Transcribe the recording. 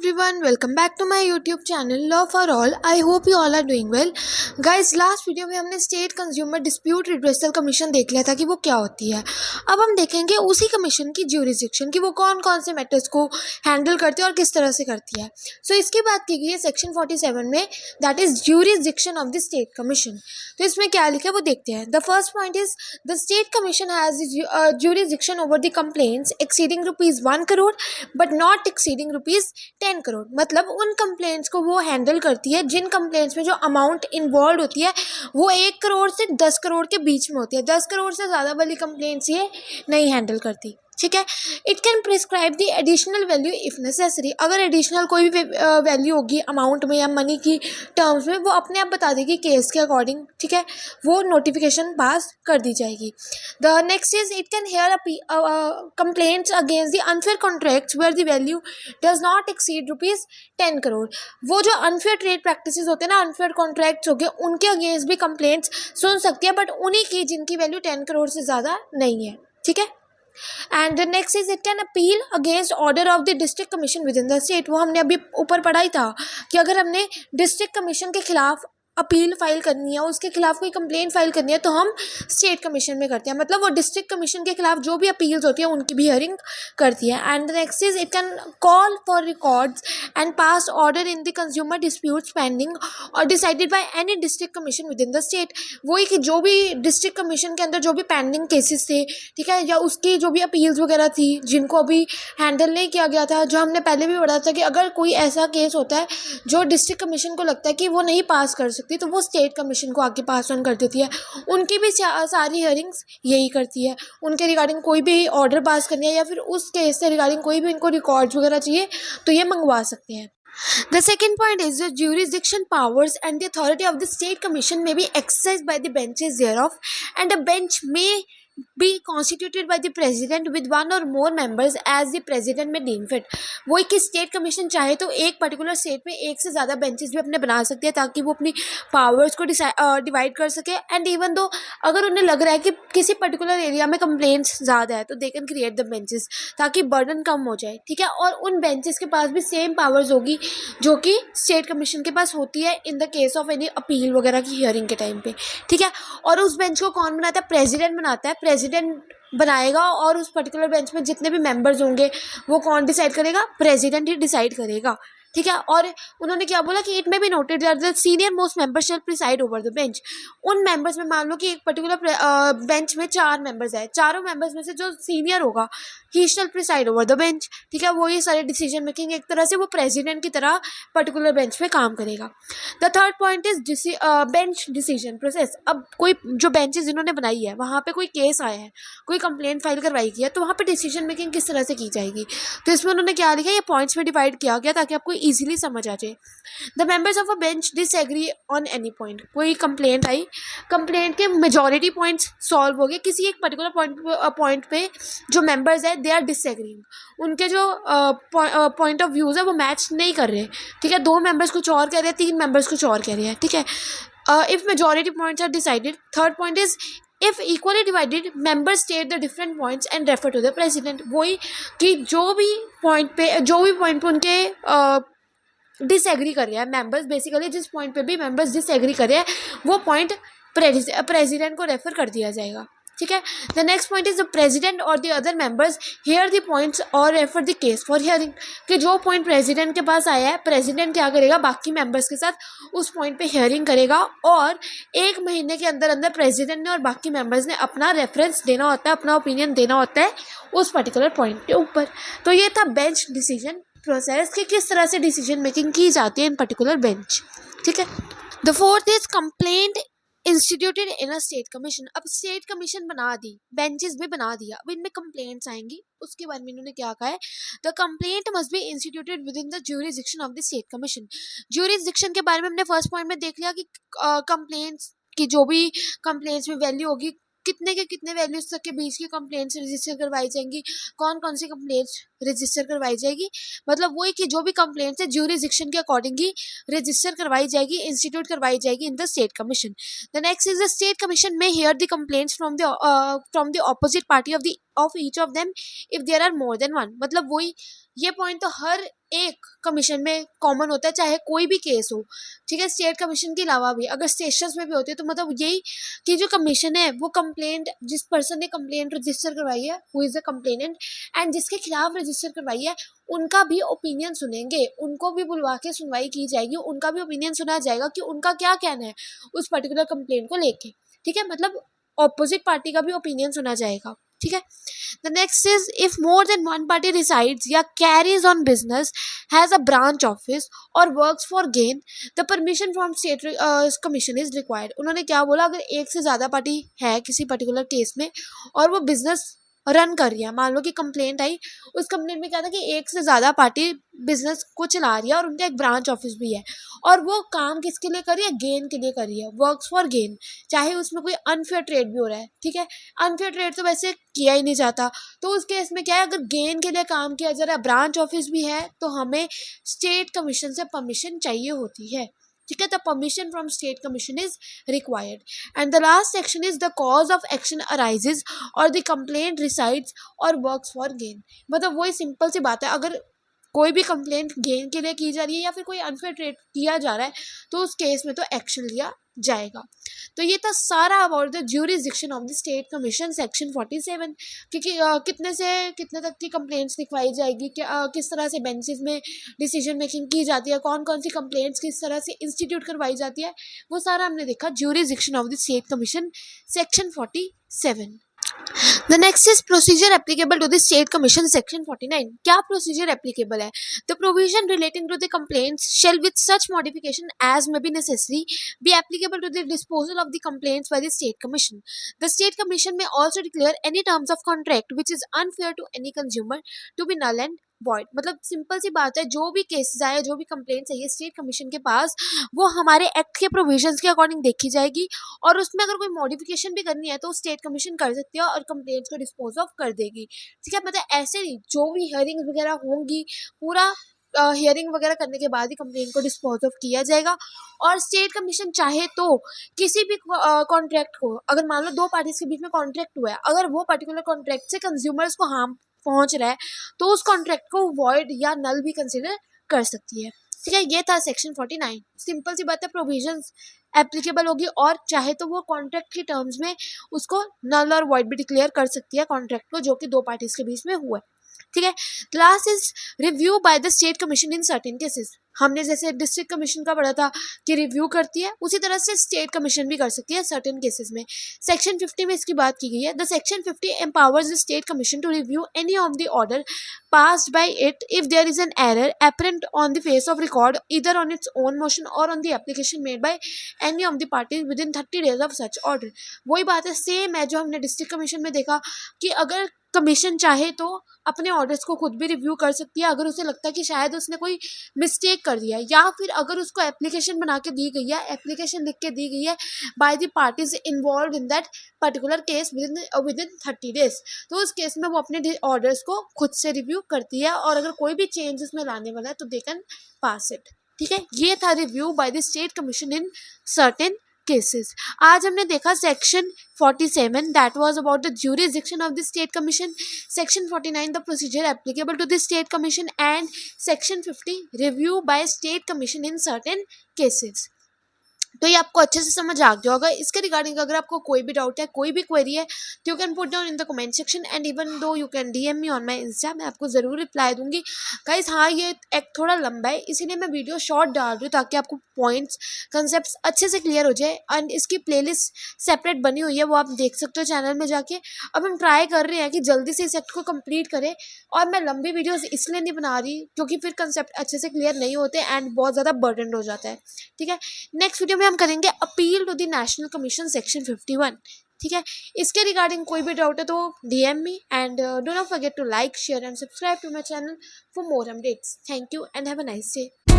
everyone, welcome back to my YouTube channel Law for All. I hope you all are doing well. Guys, last video में हमने state consumer dispute redressal commission देख लिया था कि वो क्या होती है। अब हम देखेंगे उसी कमीशन की ज्यूरिसडिक्शन कि वो कौन कौन से मैटर्स को हैंडल करती है और किस तरह से करती है। सो इसकी बात की गई है सेक्शन 47 में, that is jurisdiction of the state commission. तो इसमें क्या लिखा है वो देखते हैं। The first point is the state commission has jurisdiction over the complaints exceeding ₹1 crore but not exceeding ₹10 crore. मतलब उन कंप्लेंट्स को वो हैंडल करती है जिन कंप्लेंट्स में जो अमाउंट इन्वॉल्व होती है वो 1 करोड़ से 10 करोड़ के बीच में होती है। 10 करोड़ से ज़्यादा वाली कंप्लेंट्स ये नहीं हैंडल करती। ठीक है। It can prescribe the additional value if necessary. अगर एडिशनल कोई भी वैल्यू होगी अमाउंट में या मनी की टर्म्स में, वो अपने आप बता देगी केस के अकॉर्डिंग। ठीक है, वो नोटिफिकेशन पास कर दी जाएगी। The next is it can hear complaints against the unfair contracts where the value does not exceed ₹10 crore. वो जो अनफेयर ट्रेड प्रैक्टिसेस होते हैं ना, अनफेयर कॉन्ट्रैक्ट्स हो गए, उनके अगेंस्ट भी कंप्लेंट्स सुन सकती है, बट उन्हीं की जिनकी वैल्यू 10 करोड़ से ज़्यादा नहीं है। ठीक है। And next is it can appeal against order of the district commission within the state. वो हमने अभी ऊपर पढ़ा ही था कि अगर हमने डिस्ट्रिक्ट कमीशन के खिलाफ अपील फाइल करनी है, उसके खिलाफ कोई कंप्लेंट फाइल करनी है, तो हम स्टेट कमीशन में करते हैं। मतलब वो डिस्ट्रिक्ट कमीशन के खिलाफ जो भी अपील्स होती है उनकी भी हियरिंग करती है। And next is it can call for records and pass order in the consumer disputes pending और decided by any district commission within the state. वही कि जो भी डिस्ट्रिक्ट कमीशन के अंदर जो भी पेंडिंग केसेस थे, ठीक है, या उसकी जो भी अपील्स वगैरह थी जिनको अभी हैंडल नहीं किया गया था, जो हमने पहले भी पढ़ा था कि अगर कोई ऐसा केस होता है जो डिस्ट्रिक्ट कमीशन को लगता है कि वो नहीं पास कर सकती, तो वो स्टेट कमीशन को आगे पास ऑन कर देती है। उनकी भी सारी हियरिंग्स यही करती है। उनके रिगार्डिंग कोई भी ऑर्डर पास करनी है या फिर उस केस से रिगार्डिंग कोई भी इनको रिकॉर्ड्स वगैरह चाहिए तो ये मंगवा सकते हैं। The second point is the jurisdiction powers and the authority of the state commission may be exercised by the benches thereof, and a bench may be constituted by the president with one or more members as the president may deem fit। वही कि state commission चाहे तो एक particular state में एक से ज़्यादा benches भी अपने बना सकती है ताकि वो अपनी पावर्स को डिवाइड कर सके। एंड इवन दो अगर उन्हें लग रहा है कि किसी पर्टिकुलर एरिया में कंप्लेंट्स ज़्यादा है तो they can create the benches ताकि बर्डन कम हो जाए। ठीक है, और उन बेंचेस के पास भी सेम पावर्स होगी जो कि स्टेट कमीशन के पास होती है in the case of any appeal वगैरह की हियरिंग के टाइम पे। ठीक है, और उस बेंच को कौन बनाता है? प्रेसिडेंट बनाता है। प्रेसिडेंट बनाएगा और उस पर्टिकुलर बेंच में जितने भी मेंबर्स होंगे वो कौन डिसाइड करेगा? प्रेसिडेंट ही डिसाइड करेगा। ठीक है, और उन्होंने क्या बोला कि इट में भी noted that the senior most member shell preside over the bench. उन मेंबर्स में मान लो कि एक पर्टिकुलर बेंच में 4 मेंबर्स है, चारों मेंबर्स में से जो सीनियर होगा ही शैल प्रिसाइड ओवर द बेंच। ठीक है, वो ये सारे डिसीजन मेकिंग एक तरह से वो प्रेसिडेंट की तरह पर्टिकुलर बेंच पे काम करेगा। The third point is bench decision process. अब कोई जो बेंचेस इन्होंने बनाई है वहाँ पे कोई केस आया है, कोई कंप्लेंट फाइल करवाई गई है, तो वहाँ पे डिसीजन मेकिंग किस तरह से की जाएगी? तो इसमें उन्होंने क्या लिखा है, ये पॉइंट्स में डिवाइड किया गया ताकि आपको इजीली समझ आ जाए। The members of a bench disagree on any point. कोई कंप्लेंट आई, कंप्लेंट के मेजॉरिटी पॉइंट्स सॉल्व हो गए, किसी एक पर्टिकुलर पॉइंट पे जो मेंबर्स है दे आर डिसएग्रीइंग, उनके जो पॉइंट ऑफ व्यूज़ है वो मैच नहीं कर रहे। ठीक है, 2 मेंबर्स कुछ और कह रहे हैं, 3 मेंबर्स कुछ और कह रहे हैं। ठीक है, if majority points are decided. Third point is if equally divided members state the different points and refer to the president. वही कि जो भी पॉइंट पे उनके डिसएग्री कर रहे हैं मेंबर्स, बेसिकली जिस पॉइंट पे भी मेंबर्स डिसएग्री कर रहे हैं वो पॉइंट प्रेसिडेंट को रेफर कर दिया जाएगा। ठीक है, the next point is the president और the other members hear the points और refer the case for hearing. कि जो पॉइंट प्रेसिडेंट के पास आया है, प्रेसिडेंट क्या करेगा? बाकी मेंबर्स के साथ उस पॉइंट पे हियरिंग करेगा और 1 महीने के अंदर अंदर प्रेसिडेंट ने और बाकी मेंबर्स ने अपना रेफरेंस देना होता है, अपना ओपिनियन देना होता है उस पर्टिकुलर पॉइंट के ऊपर। तो ये था बेंच डिसीजन प्रोसेस कि किस तरह से डिसीजन मेकिंग की जाती है इन पर्टिकुलर बेंच। ठीक है, the fourth is complaint instituted in a state commission. अब स्टेट कमीशन बना दी, बेंचेस भी बना दिया, अब इनमें कंप्लेंट्स आएंगी, उसके बारे में इन्होंने क्या कहा है? The complaint must be instituted with in the jurisdiction of the state commission. Jurisdiction के बारे में हमने फर्स्ट पॉइंट में देख लिया कि कंप्लेंट्स की जो भी कंप्लेंट्स में वैल्यू होगी, कितने के कितने वैल्यूज तक के बीच की कंप्लेंट्स रजिस्टर करवाई जाएंगी, कौन कौन सी कंप्लेंट्स रजिस्टर करवाई जाएगी। मतलब वही कि जो भी कंप्लेंट्स है ज्यूरिसडिक्शन के अकॉर्डिंग ही रजिस्टर करवाई जाएगी, इंस्टीट्यूट करवाई जाएगी in the state commission. The next is the state commission may hear the complaints from the opposite party of each of them if there are more than one. मतलब वही ये point तो हर एक commission में common होता है, चाहे कोई भी केस हो, ठीक है। स्टेट कमीशन के अलावा भी अगर सेशंस में भी होती है तो मतलब यही कि जो कमीशन है वो कंप्लेंट, जिस पर्सन ने कंप्लेंट रजिस्टर करवाई है, who is the complainant, and जिसके खिलाफ रजिस्टर करवाई है, उनका भी ओपिनियन सुनेंगे, उनको भी बुलवा के सुनवाई की जाएगी, उनका भी ओपिनियन सुना जाएगा कि उनका क्या कहना है उस पर्टिकुलर कंप्लेंट को लेके, ठीक है। मतलब ऑपोजिट पार्टी का भी ओपिनियन सुना जाएगा, ठीक है। The next is if more than one party resides या carries on business, has a branch office or works for gain, the permission from state commission is required। उन्होंने क्या बोला, अगर एक से ज़्यादा पार्टी है किसी पर्टिकुलर केस में और वो बिजनेस रन कर रही है, मान लो कि कंप्लेंट आई, उस कंप्लेंट में क्या था कि एक से ज़्यादा पार्टी बिजनेस को चला रही है और उनका एक ब्रांच ऑफिस भी है, और वो काम किसके लिए कर रही है, गेन के लिए कर रही है, वर्क्स फॉर गेन, चाहे उसमें कोई अनफेयर ट्रेड भी हो रहा है, ठीक है। अनफेयर ट्रेड तो वैसे किया ही नहीं जाता, तो उस केस में क्या है, अगर गेन के लिए काम किया जा रहा है, ब्रांच ऑफिस भी है, तो हमें स्टेट कमीशन से परमिशन चाहिए होती है, ठीक है। The permission from state commission is required. And the last section is the cause of action arises और द कंप्लेंट रिसाइड्स और वर्क्स फॉर गेन। मतलब वही सिंपल सी बात है, अगर कोई भी कंप्लेंट गेन के लिए की जा रही है या फिर कोई अनफेयर ट्रेड किया जा रहा है तो उस केस में तो एक्शन लिया जाएगा। तो ये था सारा about the jurisdiction of the state commission section 47, क्योंकि कितने से कितने तक की कंप्लेंट्स लिखवाई जाएगी, किस तरह से बेंचेस में डिसीजन मेकिंग की जाती है, कौन कौन सी कंप्लेंट्स किस तरह से इंस्टीट्यूट करवाई जाती है, वो सारा हमने देखा jurisdiction of the state commission section 47। The next is procedure applicable to the state commission section 49। क्या procedure applicable है? The provision relating to the complaints shall with such modification as may be necessary be applicable to the disposal of the complaints by the state commission। The state commission may also declare any terms of contract which is unfair to any consumer to be null and void। मतलब simple सी बात है, जो भी cases आए, जो भी complaints है, ये स्टेट कमीशन के पास वो हमारे एक्ट के प्रोविजंस के अकॉर्डिंग देखी जाएगी, और उसमें अगर कोई मॉडिफिकेशन भी करनी है तो स्टेट कमीशन कर सकती है और कंप्लेंट्स को डिस्पोज ऑफ कर देगी, ठीक है। मतलब ऐसे नहीं, जो भी हियरिंग वगैरह होंगी, पूरा हियरिंग वगैरह करने के बाद ही कंप्लेंट को डिस्पोज ऑफ किया जाएगा। और स्टेट कमीशन चाहे तो किसी भी कॉन्ट्रैक्ट को, अगर मान लो दो पार्टीज के बीच में कॉन्ट्रैक्ट हुआ है, अगर वो पर्टिकुलर कॉन्ट्रैक्ट से कंज्यूमर्स को हार्म पहुंच रहा है तो उस कॉन्ट्रैक्ट को वॉइड या नल भी कंसिडर कर सकती है, ठीक है। ये था सेक्शन 49। सिंपल सी बात है, प्रोविजंस एप्लीकेबल होगी, और चाहे तो वो कॉन्ट्रैक्ट के टर्म्स में उसको नल और वॉइड भी डिक्लेयर कर सकती है कॉन्ट्रैक्ट को, जो कि दो पार्टीज के बीच में हुआ है, ठीक है। Last is review by the state commission in certain cases. हमने जैसे डिस्ट्रिक्ट कमीशन का पढ़ा था कि रिव्यू करती है, उसी तरह से स्टेट कमीशन भी कर सकती है सर्टेन केसेस में। सेक्शन 50 में इसकी बात की गई है। The section 50 empowers the state commission to review any of the order passed by it if there is an error apparent on the face of record either on its own motion or on the application made by any of the parties within 30 days of such order। वही बात है, same है जो हमने district commission में देखा कि अगर कमीशन चाहे तो अपने ऑर्डर्स को खुद भी रिव्यू कर सकती है, अगर उसे लगता है कि शायद उसने कोई मिस्टेक कर दिया है, या फिर अगर उसको एप्लीकेशन बना के दी गई है, एप्लीकेशन लिख के दी गई है by the parties involve in that particular case within 30 days, तो उस केस में वो अपने ऑर्डर्स को खुद से रिव्यू करती है, और अगर कोई भी चेंज उसमें लाने वाला है तो दे कैन पास इट, ठीक है। ये था review by the state commission in certain cases. आज हमने देखा section 47 that was about the jurisdiction of the state commission, section 49 the procedure applicable to the state commission, and section 50 review by state commission in certain cases. तो ये आपको अच्छे से समझ आ गया होगा। इसके रिगार्डिंग अगर आपको कोई भी डाउट है, कोई भी क्वेरी है, तो you can put down in the comment section, and even though you can DM me on my Insta, मैं आपको ज़रूर रिप्लाई दूंगी। गाइस हाँ, ये एक थोड़ा लंबा है, इसीलिए मैं वीडियो शॉर्ट डाल रही हूँ ताकि आपको पॉइंट्स कंसेप्ट अच्छे से क्लियर हो जाए। एंड इसकी प्लेलिस्ट सेपरेट बनी हुई है, वो आप देख सकते हो चैनल में जाके। अब हम ट्राई कर रहे हैं कि जल्दी से इस एक्ट को कंप्लीट करें, और मैं लंबी वीडियोस इसलिए नहीं बना रही क्योंकि फिर कंसेप्ट अच्छे से क्लियर नहीं होते एंड बहुत ज़्यादा बर्डन हो जाता है, ठीक है। नेक्स्ट वीडियो में हम करेंगे appeal to the national commission section 51, ठीक है। इसके रिगार्डिंग कोई भी डाउट है तो DM me, and do not forget to like, share and subscribe to my channel for more updates. Thank you and have a nice day.